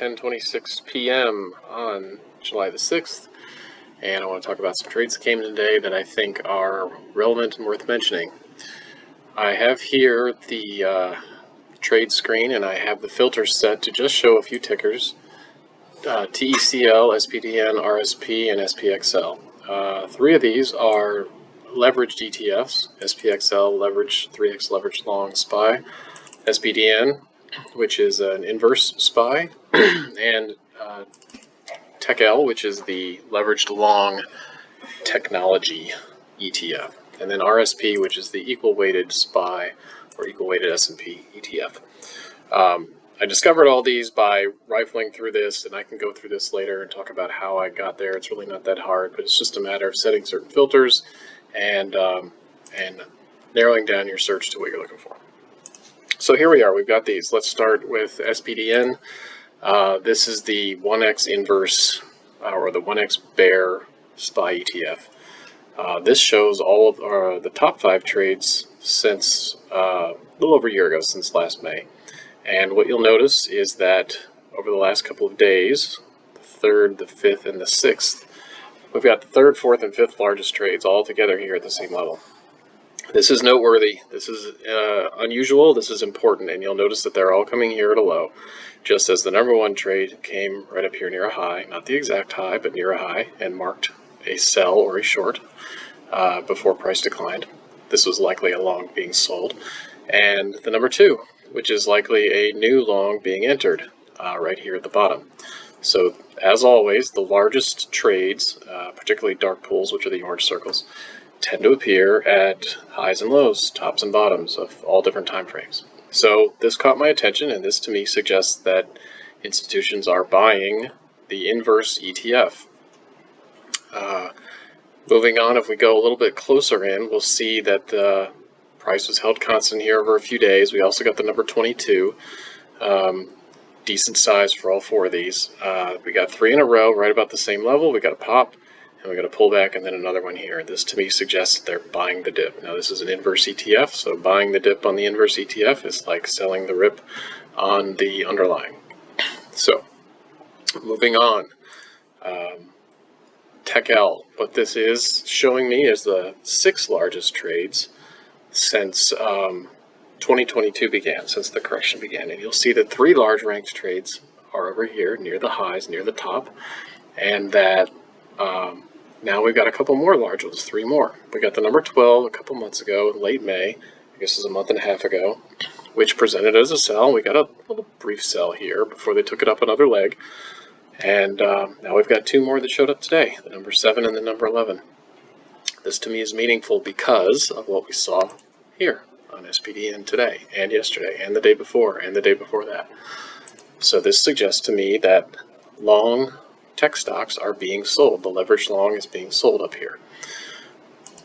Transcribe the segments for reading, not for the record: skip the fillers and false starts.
10:26 p.m. on July the 6th, and I want to talk about some trades that came in today that I think are relevant and worth mentioning. I have here the trade screen, and I have the filters set to just show a few tickers: TECL, SPDN, RSP, and SPXL. Three of these are leveraged ETFs: SPXL, leverage 3x leverage long SPY, SPDN, which is an inverse SPY, and TECL, which is the leveraged long technology ETF, and then RSP, which is the equal weighted SPY or equal weighted S&P ETF. I discovered all these by rifling through this, and I can go through this later and talk about how I got there. It's really not that hard, but it's just a matter of setting certain filters and narrowing down your search to what you're looking for. So here we are. We've got these. Let's start with SPDN. This is the 1x inverse or the 1x bear SPY ETF. This shows all of the top 5 trades since a little over a year ago, since last May. And what you'll notice is that over the last couple of days, the 3rd, the 5th, and the 6th, we've got the 3rd, 4th, and 5th largest trades all together here at the same level. This is noteworthy. This is unusual. This is important, and you'll notice that they're all coming here at a low, just as the number 1 trade came right up here near a high, not the exact high, but near a high, and marked a sell or a short before price declined. This was likely a long being sold. And the number 2, which is likely a new long being entered right here at the bottom. So as always, the largest trades, particularly dark pools, which are the orange circles, tend to appear at highs and lows, tops and bottoms of all different time frames. So this caught my attention, and this to me suggests that institutions are buying the inverse ETF. Moving on, if we go a little bit closer in, we'll see that the price was held constant here over a few days. We also got the number 22, decent size for all 4 of these. We got 3 in a row, right about the same level. We got a pop, and we got a pullback, and then another one here. This to me suggests they're buying the dip. Now this is an inverse ETF, so buying the dip on the inverse ETF is like selling the rip on the underlying. So moving on, TECL. What this is showing me is the 6 largest trades since 2022 began, since the correction began. And you'll see that 3 large ranked trades are over here near the highs, near the top, and that now we've got a couple more large ones, 3 more. We got the number 12 a couple months ago in late May, I guess it was a month and a half ago, which presented as a sell. We got a little brief sell here before they took it up another leg. And now we've got 2 more that showed up today, the number 7 and the number 11. This to me is meaningful because of what we saw here on SPDN today and yesterday and the day before and the day before that. So this suggests to me that long tech stocks are being sold. The leveraged long is being sold up here.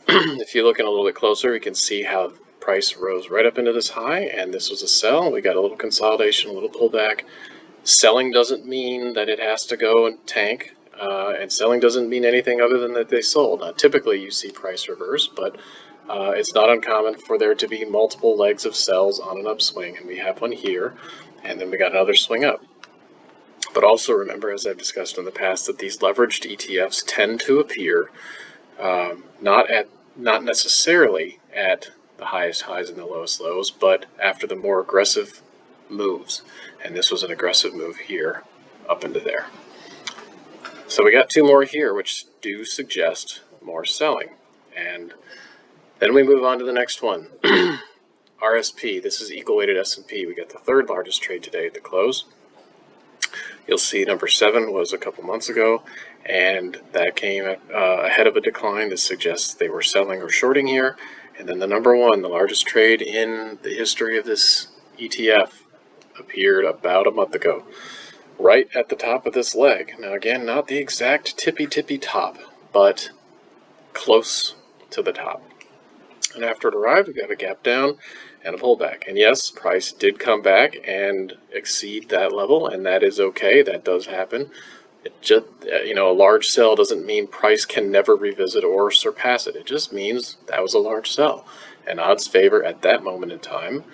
If you look in a little bit closer, you can see how the price rose right up into this high, and this was a sell. We got a little consolidation, a little pullback. Selling doesn't mean that it has to go and tank, and selling doesn't mean anything other than that they sold. Now, typically you see price reverse, but it's not uncommon for there to be multiple legs of sells on an upswing, and we have one here, and then we got another swing up. But also remember, as I've discussed in the past, that these leveraged ETFs tend to appear not necessarily at the highest highs and the lowest lows, but after the more aggressive moves. And this was an aggressive move here up into there. So we got 2 more here, which do suggest more selling. And then we move on to the next one. RSP. This is equal weighted S&P. We got the 3rd largest trade today at the close. You'll see number 7 was a couple months ago, and that came ahead of a decline. This suggests they were selling or shorting here. And then the number 1, the largest trade in the history of this ETF, appeared about a month ago, right at the top of this leg. Now again, not the exact tippy top, but close to the top. And after it arrived, we got a gap down and a pullback. And yes, price did come back and exceed that level, and that is okay. That does happen. It just, a large sell doesn't mean price can never revisit or surpass it. It just means that was a large sell. And odds favor at that moment in time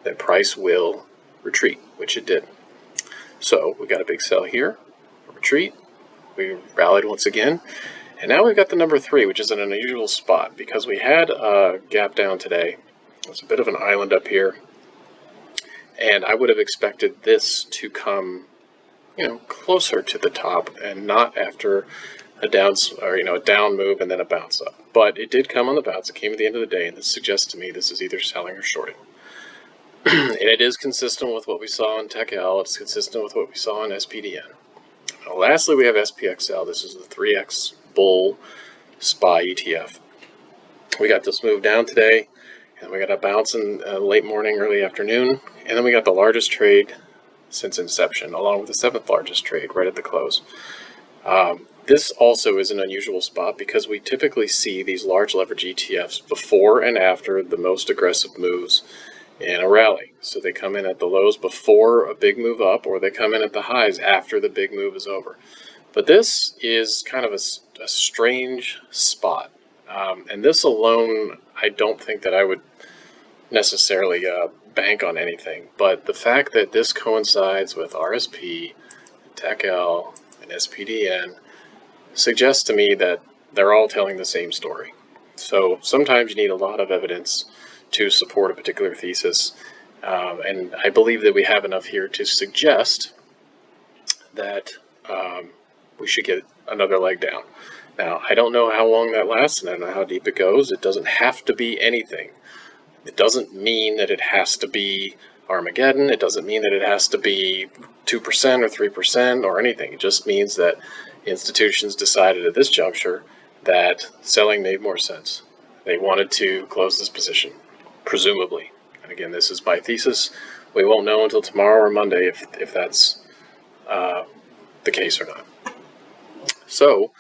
that price will retreat, which it did. So we got a big sell here, a retreat, we rallied once again, and now we've got the number 3, which is an unusual spot because we had a gap down today. It's a bit of an island up here, and I would have expected this to come, closer to the top and not after a down move and then a bounce up. But it did come on the bounce. It came at the end of the day, and this suggests to me this is either selling or shorting. And it is consistent with what we saw in TECL. It's consistent with what we saw in SPDN. Now, lastly, we have SPXL. This is the 3X Bull SPY ETF. We got this move down today, and we got a bounce in late morning, early afternoon, and then we got the largest trade since inception, along with the 7th largest trade right at the close. This also is an unusual spot because we typically see these large leverage ETFs before and after the most aggressive moves in a rally. So they come in at the lows before a big move up, or they come in at the highs after the big move is over. But this is kind of a strange spot. And this alone, I don't think that I would necessarily bank on anything. But the fact that this coincides with RSP, TECL, and SPDN suggests to me that they're all telling the same story. So sometimes you need a lot of evidence to support a particular thesis, and I believe that we have enough here to suggest that we should get another leg down. Now, I don't know how long that lasts, and I don't know how deep it goes. It doesn't have to be anything. It doesn't mean that it has to be Armageddon. It doesn't mean that it has to be 2% or 3% or anything. It just means that institutions decided at this juncture that selling made more sense. They wanted to close this position, presumably. And again, this is my thesis. We won't know until tomorrow or Monday if that's the case or not. So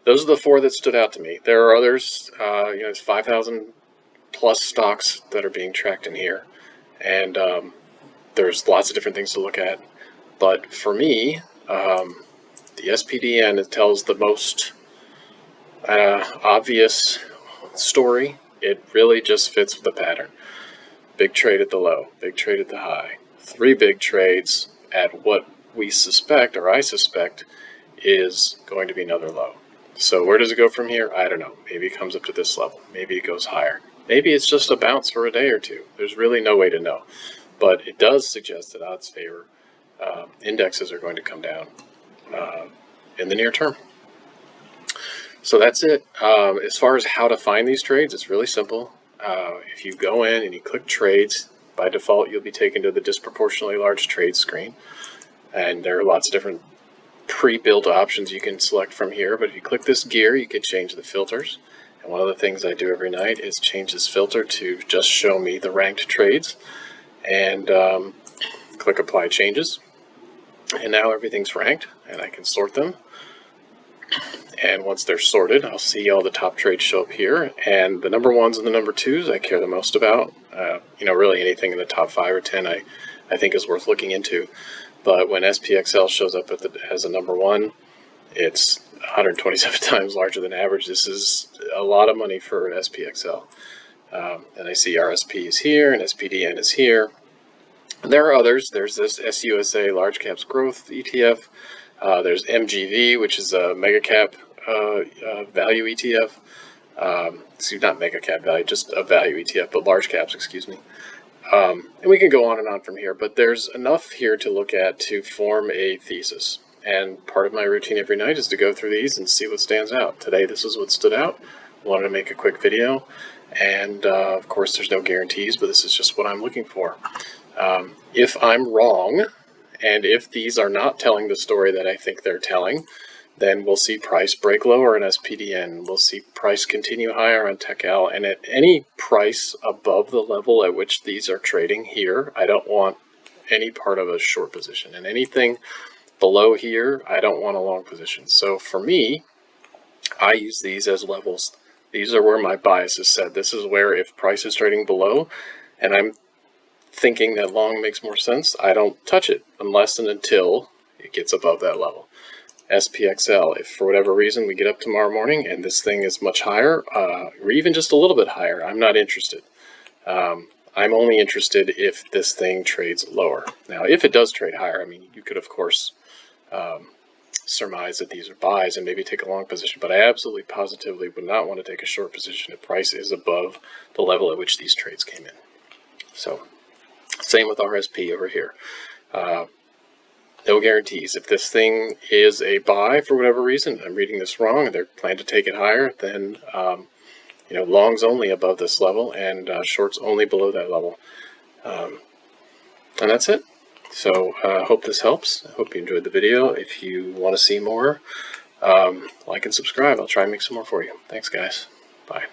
those are the 4 that stood out to me. There are others. There's 5,000 plus stocks that are being tracked in here, and there's lots of different things to look at. But for me, the SPDN, it tells the most obvious story. It really just fits with the pattern. Big trade at the low, big trade at the high. 3 big trades at what we suspect, or I suspect, is going to be another low. So where does it go from here? I don't know. Maybe it comes up to this level. Maybe it goes higher. Maybe it's just a bounce for a day or two. There's really no way to know. But it does suggest that odds favor indexes are going to come down in the near term. So that's it. As far as how to find these trades, it's really simple. If you go in and you click trades, by default you'll be taken to the disproportionately large trade screen. And there are lots of different pre-built options you can select from here. But if you click this gear, you can change the filters. And one of the things I do every night is change this filter to just show me the ranked trades. And click apply changes. And now everything's ranked, and I can sort them. And once they're sorted, I'll see all the top trades show up here. And the number 1s and the number 2s I care the most about. Really anything in the top 5 or 10 I think is worth looking into. But when SPXL shows up as a number 1, it's 127 times larger than average. This is a lot of money for SPXL. And I see RSP is here and SPDN is here. And there are others. There's this SUSA Large Caps Growth ETF. There's MGV, which is a mega cap value ETF. Not mega cap value, just a value ETF, but large caps, excuse me. And we can go on and on from here, but there's enough here to look at to form a thesis. And part of my routine every night is to go through these and see what stands out. Today, this is what stood out. Wanted to make a quick video. And of course, there's no guarantees, but this is just what I'm looking for. If I'm wrong, and if these are not telling the story that I think they're telling, then we'll see price break lower in SPDN. We'll see price continue higher on TECL. And at any price above the level at which these are trading here, I don't want any part of a short position. And anything below here, I don't want a long position. So for me, I use these as levels. These are where my bias is set. This is where if price is trading below and I'm thinking that long makes more sense, I don't touch it unless and until it gets above that level. SPXL, if for whatever reason we get up tomorrow morning and this thing is much higher, or even just a little bit higher, I'm not interested. I'm only interested if this thing trades lower. Now, if it does trade higher, I mean, you could, of course, surmise that these are buys and maybe take a long position, but I absolutely positively would not want to take a short position if price is above the level at which these trades came in. So, same with RSP over here. No guarantees. If this thing is a buy for whatever reason, I'm reading this wrong, and they're planning to take it higher, then longs only above this level and shorts only below that level. And that's it. So I hope this helps. I hope you enjoyed the video. If you want to see more, like and subscribe. I'll try and make some more for you. Thanks, guys. Bye.